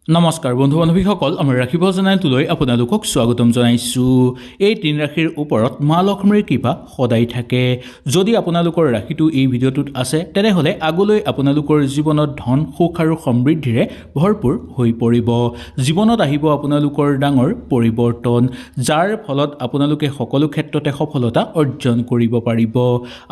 নমস্কাৰ বন্ধু বান্ধৱীসকল, আমাৰ ৰাশিফল চেনেলটোলৈ আপোনালোকক স্বাগতম জনাইছোঁ। এই ৩ ৰাশিৰ ওপৰত মা লক্ষ্মীৰ কৃপা সদায় থাকে। যদি আপোনালোকৰ ৰাশিটো এই ভিডিঅ'টোত আছে তেনেহ'লে আগলৈ আপোনালোকৰ জীৱনত ধন, সুখ আৰু সমৃদ্ধিৰে ভৰপূৰ হৈ পৰিব। জীৱনত আহিব আপোনালোকৰ ডাঙৰ পৰিৱৰ্তন, যাৰ ফলত আপোনালোকে সকলো ক্ষেত্ৰতে সফলতা অৰ্জন কৰিব পাৰিব।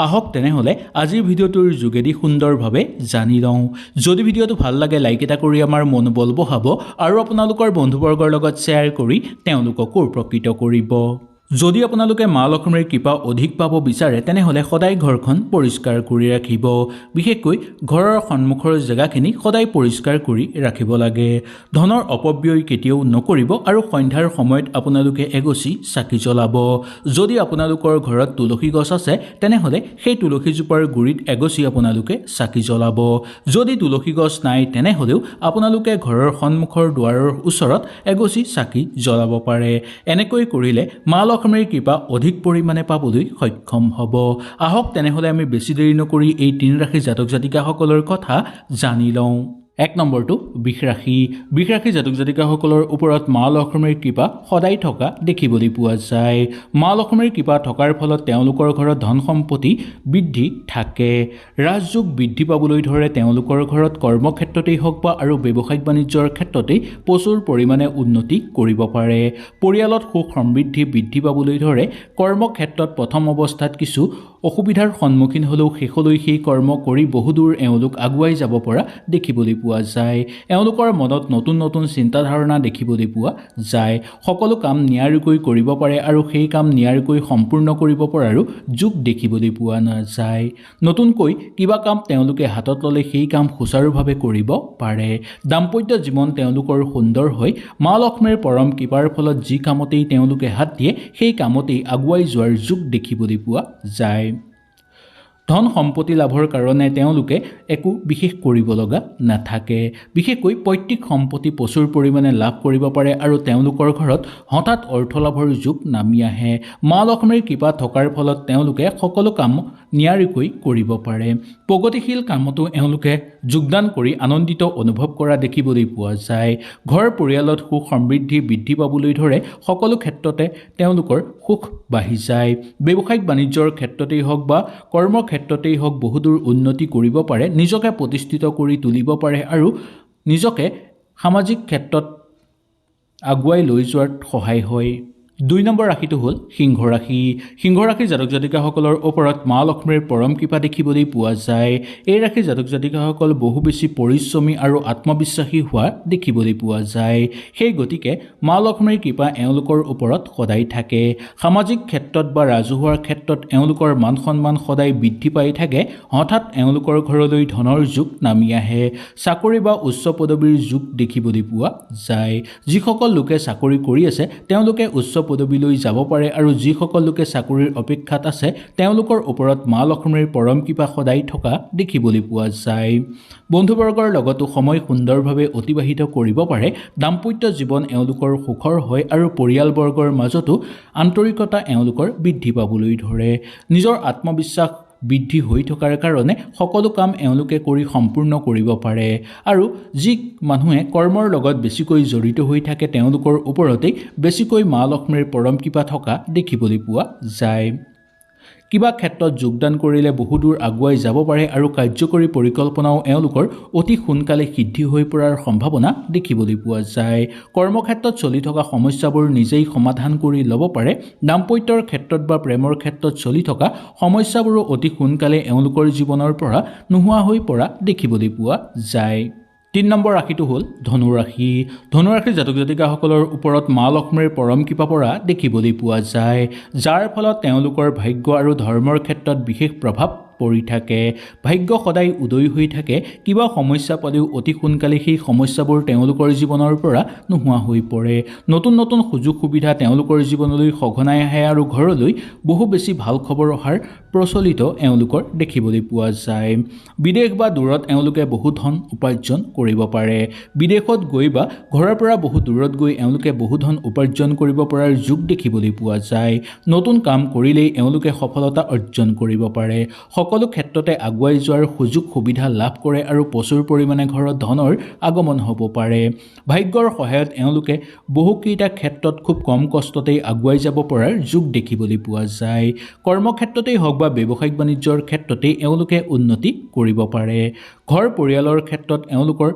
আহক তেনেহ'লে আজিৰ ভিডিঅ'টোৰ যোগেদি সুন্দৰভাৱে জানি লওঁ। যদি ভিডিঅ'টো ভাল লাগে লাইক এটা কৰি আমাৰ মনোবল বঢ়াব আৰু আপোনালোকৰ বন্ধুবৰ্গৰ লগত শ্বেয়াৰ কৰি তেওঁলোককো উপকৃত কৰিব। যদি আপোনালোকে মা লক্ষ্মীৰ কৃপা অধিক পাব বিচাৰে তেনেহ'লে সদায় ঘৰখন পৰিষ্কাৰ কৰি ৰাখিব। বিশেষকৈ ঘৰৰ সন্মুখৰ জেগাখিনি সদায় পৰিষ্কাৰ কৰি ৰাখিব লাগে। ধনৰ অপব্যয় কেতিয়াও নকৰিব আৰু সন্ধ্যাৰ সময়ত আপোনালোকে এগছি চাকি জ্বলাব। যদি আপোনালোকৰ ঘৰত তুলসী গছ আছে তেনেহ'লে সেই তুলসীজোপাৰ গুৰিত এগছি আপোনালোকে চাকি জ্বলাব। যদি তুলসী গছ নাই তেনেহ'লেও আপোনালোকে ঘৰৰ সন্মুখৰ দুৱাৰৰ ওচৰত এগছি চাকি জ্বলাব পাৰে। এনেকৈ কৰিলে মা লক্ষ্মীৰ কৃপা অধিক পৰিমাণে পাবলৈ সক্ষম হ'ব। আহক তেনেহ'লে আমি বেছি দেৰি নকৰি এই ৩ ৰাশিৰ জাতক জাতিকাসকলৰ কথা জানি লওঁ। ১ নম্বৰটো বৃষ ৰাশি। বৃষ ৰাশি জাতক জাতিকাসকলৰ ওপৰত মা লক্ষ্মীৰ কৃপা সদায় থকা দেখিবলৈ পোৱা যায়। মা লক্ষ্মীৰ কৃপা থকাৰ ফলত তেওঁলোকৰ ঘৰত ধন সম্পত্তি বৃদ্ধি থাকে। ৰাজযোগ বৃদ্ধি পাবলৈ ধৰে। তেওঁলোকৰ ঘৰত কৰ্মক্ষেত্ৰতেই হওক বা আৰু ব্যৱসায়িক বাণিজ্যৰ ক্ষেত্ৰতেই প্ৰচুৰ পৰিমাণে উন্নতি কৰিব পাৰে। পৰিয়ালত সুখ সমৃদ্ধি বৃদ্ধি পাবলৈ ধৰে। কৰ্মক্ষেত্ৰত প্ৰথম অৱস্থাত কিছু অসুবিধাৰ সন্মুখীন হ'লেও শেষলৈ সেই কৰ্ম কৰি বহুদূৰ এওঁলোক আগুৱাই যাব পৰা দেখিবলৈ পোৱা যায়। এওঁলোকৰ মনত নতুন নতুন চিন্তাধাৰণা দেখিবলৈ পোৱা যায়। সকলো কাম নিয়াৰিকৈ কৰিব পাৰে আৰু সেই কাম নিয়াৰিকৈ সম্পূৰ্ণ কৰিব পৰাৰো যোগ দেখিবলৈ পোৱা নাযায়। নতুনকৈ কিবা কাম তেওঁলোকে হাতত ল'লে সেই কাম সুচাৰুভাৱে কৰিব পাৰে। দাম্পত্য জীৱন তেওঁলোকৰ সুন্দৰ হয়। মা লক্ষ্মীৰ পৰম কৃপাৰ ফলত যি কামতেই তেওঁলোকে হাত দিয়ে সেই কামতেই আগুৱাই যোৱাৰ যোগ দেখিবলৈ পোৱা যায়। ধন সম্পত্তি লাভৰ কাৰণে তেওঁলোকে একো বিশেষ কৰিব লগা নাথাকে। বিশেষকৈ পৈতৃক সম্পত্তি প্ৰচুৰ পৰিমাণে লাভ কৰিব পাৰে আৰু তেওঁলোকৰ ঘৰত হঠাৎ অৰ্থ লাভৰ যোগ নামি আহে। মা লক্ষ্মীৰ কৃপা থকাৰ ফলত তেওঁলোকে সকলো কাম নিয়াৰিকৈ কৰিব পাৰে। প্ৰগতিশীল কামতো এওঁলোকে যোগদান কৰি আনন্দিত অনুভৱ কৰা দেখিবলৈ পোৱা যায়। ঘৰ পৰিয়ালত সুখ সমৃদ্ধি বৃদ্ধি পাবলৈ ধৰে। সকলো ক্ষেত্ৰতে তেওঁলোকৰ সুখ বাঢ়ি যায়। ব্যৱসায়িক বাণিজ্যৰ ক্ষেত্ৰতেই হওক বা কৰ্মক্ষেত্ৰতেই হওক বহুদূৰ উন্নতি কৰিব পাৰে। নিজকে প্ৰতিষ্ঠিত কৰি তুলিব পাৰে আৰু নিজকে সামাজিক ক্ষেত্ৰত আগুৱাই লৈ যোৱাত সহায় হয়। ২ নম্বৰ ৰাশিটো হ'ল সিংহ ৰাশি। সিংহ ৰাশিৰ জাতক জাতিকাসকলৰ ওপৰত মা লক্ষ্মীৰ পৰম কৃপা দেখিবলৈ পোৱা যায়। এই ৰাশিৰ জাতক জাতিকাসকল বহু বেছি পৰিশ্ৰমী আৰু আত্মবিশ্বাসী হোৱা দেখিবলৈ পোৱা যায়। সেই গতিকে মা লক্ষ্মীৰ কৃপা এওঁলোকৰ ওপৰত সদায় থাকে। সামাজিক ক্ষেত্ৰত বা ৰাজহুৱা ক্ষেত্ৰত এওঁলোকৰ মান সন্মান সদায় বৃদ্ধি পাই থাকে। হঠাৎ এওঁলোকৰ ঘৰলৈ ধনৰ যোগ নামি আহে। চাকৰি বা উচ্চ পদবীৰ যোগ দেখিবলৈ পোৱা যায়। যিসকল লোকে চাকৰি কৰি আছে তেওঁলোকে উচ্চ পদবীলৈ যাব পাৰে আৰু যিসকল লোকে চাকৰিৰ অপেক্ষাত আছে তেওঁলোকৰ ওপৰত মা লক্ষ্মীৰ পৰম কৃপা সদায় থকা দেখিবলৈ পোৱা যায়। বন্ধুবৰ্গৰ লগতো সময় সুন্দৰভাৱে অতিবাহিত কৰিব পাৰে। দাম্পত্য জীৱন এওঁলোকৰ সুখৰ হয় আৰু পৰিয়ালবৰ্গৰ মাজতো আন্তৰিকতা এওঁলোকৰ বৃদ্ধি পাবলৈ ধৰে। নিজৰ আত্মবিশ্বাস বৃদ্ধি হৈ থকাৰ কাৰণে সকলো কাম এওঁলোকে কৰি সম্পূৰ্ণ কৰিব পাৰে আৰু যি মানুহে কৰ্মৰ লগত বেছিকৈ জড়িত হৈ থাকে তেওঁলোকৰ ওপৰতেই বেছিকৈ মা লক্ষ্মীৰ পৰম কৃপা থকা দেখিবলৈ পোৱা যায়। কিবা ক্ষেত্ৰত যোগদান কৰিলে বহুদূৰ আগুৱাই যাব পাৰে আৰু কাৰ্যকৰী পৰিকল্পনাও এওঁলোকৰ অতি সোনকালে সিদ্ধি হৈ পৰাৰ সম্ভাৱনা দেখিবলৈ পোৱা যায়। কৰ্মক্ষেত্ৰত চলি থকা সমস্যাবোৰ নিজেই সমাধান কৰি ল'ব পাৰে। দাম্পত্যৰ ক্ষেত্ৰত বা প্ৰেমৰ ক্ষেত্ৰত চলি থকা সমস্যাবোৰো অতি সোনকালে এওঁলোকৰ জীৱনৰ পৰা নোহোৱা হৈ পৰা দেখিবলৈ পোৱা যায়। ৩ নম্বৰ ৰাশিটো হ'ল ধনু ৰাশি। ধনু ৰাশিৰ জাতক জাতিকাসকলৰ ওপৰত মা লক্ষ্মীৰ পৰম কৃপা পৰা দেখিবলৈ পোৱা যায়, যাৰ ফলত তেওঁলোকৰ ভাগ্য আৰু ধৰ্মৰ ক্ষেত্ৰত বিশেষ প্ৰভাৱ পৰি থাকে। ভাগ্য সদায় উদয় হৈ থাকে। কিবা সমস্যা পালেও অতি সোনকালে সেই সমস্যাবোৰ তেওঁলোকৰ জীৱনৰ পৰা নোহোৱা হৈ পৰে। নতুন নতুন সুযোগ সুবিধা তেওঁলোকৰ জীৱনলৈ সঘনাই আহে আৰু ঘৰলৈ বহু বেছি ভাল খবৰ অহাৰ প্ৰচলিত এওঁলোকৰ দেখিবলৈ পোৱা যায়। বিদেশ বা দূৰত এওঁলোকে বহু ধন উপাৰ্জন কৰিব পাৰে। বিদেশত গৈ বা ঘৰৰ পৰা বহু দূৰত গৈ এওঁলোকে বহু ধন উপাৰ্জন কৰিব পৰাৰ যোগ দেখিবলৈ পোৱা যায়। নতুন কাম কৰিলেই এওঁলোকে সফলতা অৰ্জন কৰিব পাৰে। সকলো ক্ষেত্ৰতে আগুৱাই যোৱাৰ সুযোগ সুবিধা লাভ কৰে আৰু প্ৰচুৰ পৰিমাণে ঘৰত ধনৰ আগমন হ'ব পাৰে। ভাগ্যৰ সহায়ত এওঁলোকে বহুকেইটা ক্ষেত্ৰত খুব কম কষ্টতেই আগুৱাই যাব পৰাৰ যোগ দেখিবলৈ পোৱা যায়। কৰ্মক্ষেত্ৰতেই হওক বা ব্যৱসায়িক বাণিজ্যৰ ক্ষেত্ৰতেই এওঁলোকে উন্নতি কৰিব পাৰে। ঘৰ পৰিয়ালৰ ক্ষেত্ৰত এওঁলোকৰ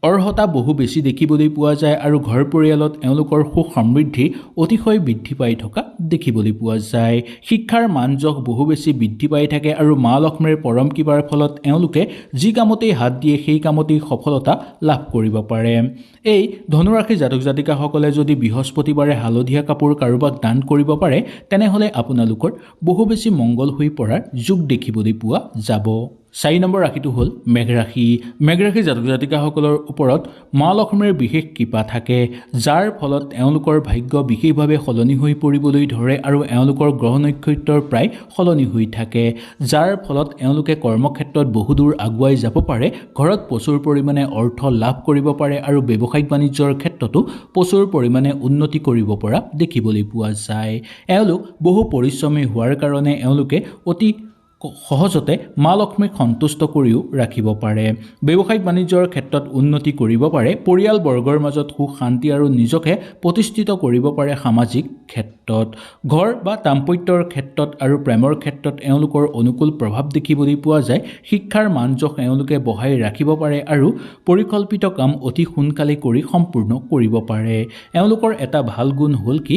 অৰ্হতা বহু বেছি দেখিবলৈ পোৱা যায় আৰু ঘৰ পৰিয়ালত এওঁলোকৰ সুখ সমৃদ্ধি অতিশয় বৃদ্ধি পাই থকা দেখিবলৈ পোৱা যায়। শিক্ষাৰ মানযশ বহু বেছি বৃদ্ধি পাই থাকে আৰু মা লক্ষ্মীৰ পৰম কৃপাৰ ফলত এওঁলোকে যি কামতেই হাত দিয়ে সেই কামতেই সফলতা লাভ কৰিব পাৰে। এই ধনুৰাশিৰ জাতক জাতিকাসকলে যদি বৃহস্পতিবাৰে হালধীয়া কাপোৰ কাৰোবাক দান কৰিব পাৰে তেনেহ'লে আপোনালোকৰ বহু বেছি মংগল হৈ পৰাৰ যোগ দেখিবলৈ পোৱা যাব। 4 নম্বৰ ৰাশিটো হ'ল মেঘ ৰাশি। মেঘ ৰাশিৰ জাতক জাতিকাসকলৰ ওপৰত মা লক্ষ্মীৰ বিশেষ কৃপা থাকে, যাৰ ফলত এওঁলোকৰ ভাগ্য বিশেষভাৱে সলনি হৈ পৰিবলৈ ধৰে আৰু এওঁলোকৰ গ্ৰহ নক্ষত্ৰৰ প্ৰায় সলনি হৈ থাকে, যাৰ ফলত এওঁলোকে কৰ্মক্ষেত্ৰত বহুদূৰ আগুৱাই যাব পাৰে, ঘৰত প্ৰচুৰ পৰিমাণে অৰ্থ লাভ কৰিব পাৰে আৰু ব্যৱসায়িক বাণিজ্যৰ ক্ষেত্ৰতো প্ৰচুৰ পৰিমাণে উন্নতি কৰিব পৰা দেখিবলৈ পোৱা যায়। এওঁলোক বহু পৰিশ্ৰমী হোৱাৰ কাৰণে এওঁলোকে অতি সহজতে মা লক্ষ্মীক সন্তুষ্ট কৰিও ৰাখিব পাৰে। ব্যৱসায়িক বাণিজ্যৰ ক্ষেত্ৰত উন্নতি কৰিব পাৰে, পৰিয়ালবৰ্গৰ মাজত সুখ শান্তি আৰু নিজকে প্ৰতিষ্ঠিত কৰিব পাৰে। সামাজিক ক্ষেত্ৰত ঘৰ বা দাম্পত্যৰ ক্ষেত্ৰত আৰু প্ৰেমৰ ক্ষেত্ৰত এওঁলোকৰ অনুকূল প্ৰভাৱ দেখিবলৈ পোৱা যায়। শিক্ষাৰ মানযশ এওঁলোকে বঢ়াই ৰাখিব পাৰে আৰু পৰিকল্পিত কাম অতি সোনকালে কৰি সম্পূৰ্ণ কৰিব পাৰে। এওঁলোকৰ এটা ভাল গুণ হ'ল কি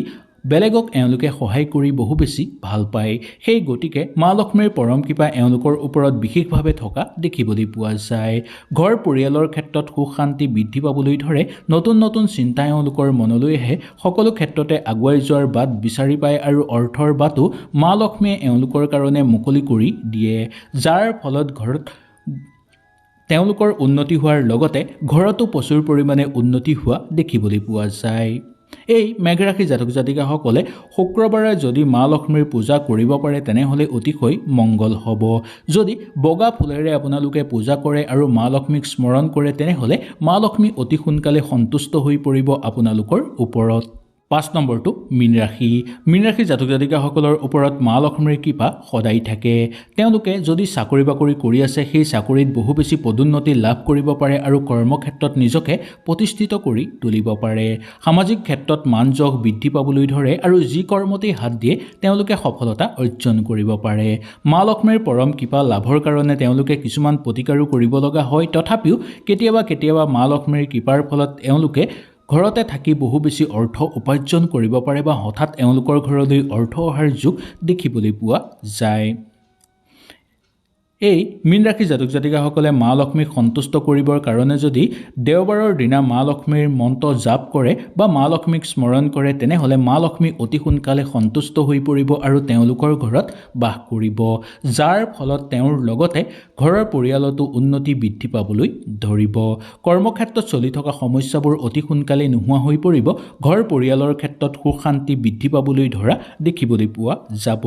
বেলেগক এওঁলোকে সহায় কৰি বহু বেছি ভাল পায়। সেই গতিকে মা লক্ষ্মীৰ পৰম কৃপা এওঁলোকৰ ওপৰত বিশেষভাৱে থকা দেখিবলৈ পোৱা যায়। ঘৰ পৰিয়ালৰ ক্ষেত্ৰত সুখ শান্তি বৃদ্ধি পাবলৈ ধৰে, নতুন নতুন চিন্তা এওঁলোকৰ মনলৈ আহে, সকলো ক্ষেত্ৰতে আগুৱাই যোৱাৰ বাট বিচাৰি পায় আৰু অৰ্থৰ বাটো মা লক্ষ্মীয়ে এওঁলোকৰ কাৰণে মুকলি কৰি দিয়ে, যাৰ ফলত ঘৰত তেওঁলোকৰ উন্নতি হোৱাৰ লগতে ঘৰতো প্ৰচুৰ পৰিমাণে উন্নতি হোৱা দেখিবলৈ পোৱা যায়। এই মেঘ ৰাশিৰ জাতক জাতিকাসকলে শুক্ৰবাৰে যদি মা লক্ষ্মীৰ পূজা কৰিব পাৰে তেনেহ'লে অতিশয় মংগল হ'ব। যদি বগা ফুলেৰে আপোনালোকে পূজা কৰে আৰু মা লক্ষ্মীক স্মৰণ কৰে তেনেহ'লে মা লক্ষ্মী অতি সোনকালে সন্তুষ্ট হৈ পৰিব আপোনালোকৰ ওপৰত। 5 নম্বৰটো মীন ৰাশি। মীন ৰাশিৰ জাতক জাতিকাসকলৰ ওপৰত মা লক্ষ্মীৰ কৃপা সদায় থাকে। তেওঁলোকে যদি চাকৰি বাকৰি কৰি আছে সেই চাকৰিত বহু বেছি পদোন্নতি লাভ কৰিব পাৰে আৰু কৰ্মক্ষেত্ৰত নিজকে প্ৰতিষ্ঠিত কৰি তুলিব পাৰে। সামাজিক ক্ষেত্ৰত মানযশ বৃদ্ধি পাবলৈ ধৰে আৰু যি কৰ্মতেই হাত দিয়ে তেওঁলোকে সফলতা অৰ্জন কৰিব পাৰে। মা লক্ষ্মীৰ পৰম কৃপা লাভৰ কাৰণে তেওঁলোকে কিছুমান প্ৰতিকাৰো কৰিব লগা হয়, তথাপিও কেতিয়াবা মা লক্ষ্মীৰ কৃপাৰ ফলত এওঁলোকে ঘৰতে থাকি বহু বেছি অৰ্থ উপাৰ্জন কৰিব পাৰে বা হঠাৎ এওঁলোকৰ ঘৰলৈ অৰ্থ অহাৰ যোগ দেখিবলৈ পোৱা যায়। এই মীন ৰাশিৰ জাতক জাতিকাসকলে মা লক্ষ্মীক সন্তুষ্ট কৰিবৰ কাৰণে যদি দেওবাৰৰ দিনা মা লক্ষ্মীৰ মন্ত্ৰ জাপ কৰে বা মা লক্ষ্মীক স্মৰণ কৰে তেনেহ'লে মা লক্ষ্মী অতি সোনকালে সন্তুষ্ট হৈ পৰিব আৰু তেওঁলোকৰ ঘৰত বাস কৰিব, যাৰ ফলত তেওঁৰ লগতে ঘৰৰ পৰিয়ালতো উন্নতি বৃদ্ধি পাবলৈ ধৰিব। কৰ্মক্ষেত্ৰত চলি থকা সমস্যাবোৰ অতি সোনকালে নোহোৱা হৈ পৰিব। ঘৰ পৰিয়ালৰ ক্ষেত্ৰত সুখ শান্তি বৃদ্ধি পাবলৈ ধৰা দেখিবলৈ পোৱা যাব।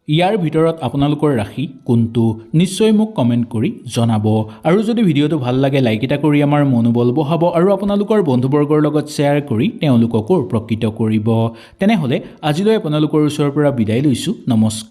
ইয়াৰ ভিতৰত আপোনালোকৰ ৰাশি কোনটো নিশ্চয় মোক কমেণ্ট কৰি জনাব আৰু যদি ভিডিঅ'টো ভাল লাগে লাইক এটা কৰি আমাৰ মনোবল বঢ়াব আৰু আপোনালোকৰ বন্ধুবৰ্গৰ লগত শ্বেয়াৰ কৰি তেওঁলোককো উপকৃত কৰিব। তেনেহ'লে আজিলৈ আপোনালোকৰ ওচৰৰ পৰা বিদায় লৈছোঁ। নমস্কাৰ।